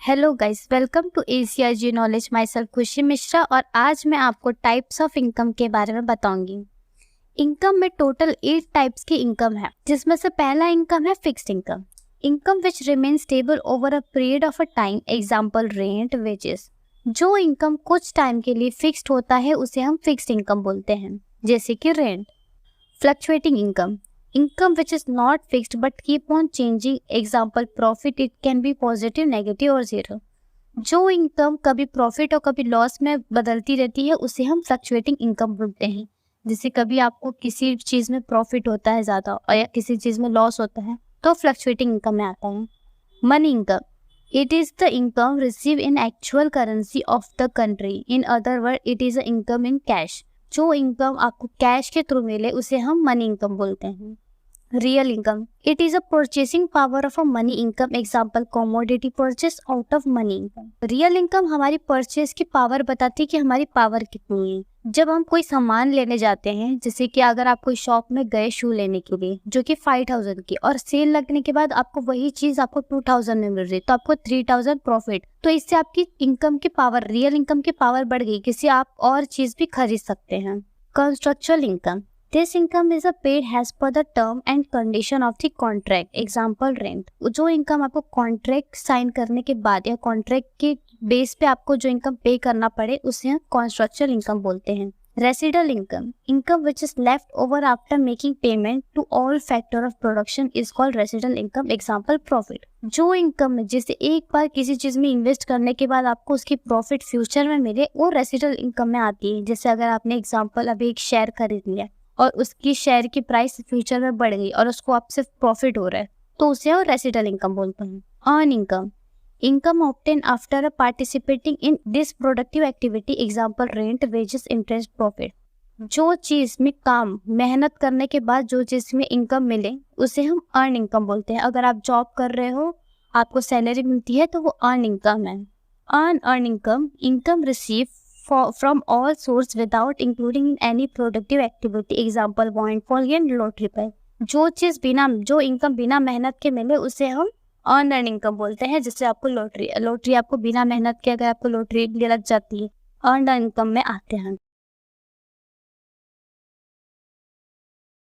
Hello guys, welcome to ACIG knowledge. Myself Khushi Mishra और आज मैं आपको टाइप्स ऑफ इनकम के बारे में बताऊंगी। इनकम में टोटल 8 टाइप्स की इनकम है, जिसमें से पहला इनकम है fixed income. Income which remain stable over a period of a time, example rent, wages. जो इनकम कुछ टाइम के लिए फिक्स्ड होता है उसे हम फिक्स्ड इनकम बोलते हैं, जैसे कि rent. Fluctuating income, income which is not fixed but keep on changing, example profit, it can be positive, negative और zero। जो इनकम कभी प्रॉफिट और कभी लॉस में बदलती रहती है उसे हम फ्लक्चुएटिंग इनकम बोलते हैं। जैसे कभी आपको किसी चीज़ में प्रॉफिट होता है ज़्यादा और या किसी चीज़ में लॉस होता है तो फ्लक्चुएटिंग इनकम में आता है। Money income, it is the income received in actual currency of the country, in other words it is a income in cash। जो इनकम आपको कैश के थ्रू मिले उसे हम मनी इनकम बोलते हैं। Real income, it is a purchasing power of a money income, example commodity purchase out of money income. Real income हमारी purchase की पावर बताती है कि हमारी पावर कितनी है। जब हम कोई सामान लेने जाते हैं, जैसे कि अगर आप कोई शॉप में गए शू लेने के लिए जो कि 5000 की, और सेल लगने के बाद आपको वही चीज आपको 2000 में मिल रही, तो आपको 3000 प्रॉफिट। तो इससे आपकी इनकम की पावर, रियल इनकम की पावर बढ़ गई, किसी आप और चीज भी खरीद सकते हैं। Contractual income, this income is a paid has per the term and condition of the contract, example rent. जो इनकम आपको कॉन्ट्रैक्ट साइन करने के बाद या कॉन्ट्रैक्ट के बेस पे आपको जो इनकम पे करना पड़े उसे हम कंस्ट्रक्चुअल इनकम बोलते हैं। Residual income, income which is left over after making payment to all factor of production is called residual income, example profit. जो इनकम है जैसे एक बार किसी चीज में इन्वेस्ट करने के बाद आपको उसकी प्रॉफिट फ्यूचर में मिले, वो रेसिडुअल इनकम में आती है। जैसे अगर आपने एग्जांपल अभी एक शेयर खरीद लिया और उसकी शेयर की प्राइस फ्यूचर में बढ़ गई और उसको आप सिर्फ प्रॉफिट हो रहा है, तो उसे हम रेसिडुअल इनकम बोलते हैं। Earn income, income obtain after participating in this productive activity, example rent, wages, interest, profit. जो चीज में काम मेहनत करने के बाद जो चीज में इनकम मिले उसे हम अर्न इनकम बोलते हैं। अगर आप जॉब कर रहे हो, आपको सैलरी मिलती है, तो वो अर्न इनकम है। Earn income, income receive from all source without including in any productive activity, example windfall and lottery pay। जो इनकम बिना मेहनत के मिले उसे हम अर्न इनकम बोलते हैं। जैसे आपको लॉटरी आपको बिना मेहनत के अगर आपको लॉटरी लग जाती है, अर्न इनकम में आते हैं।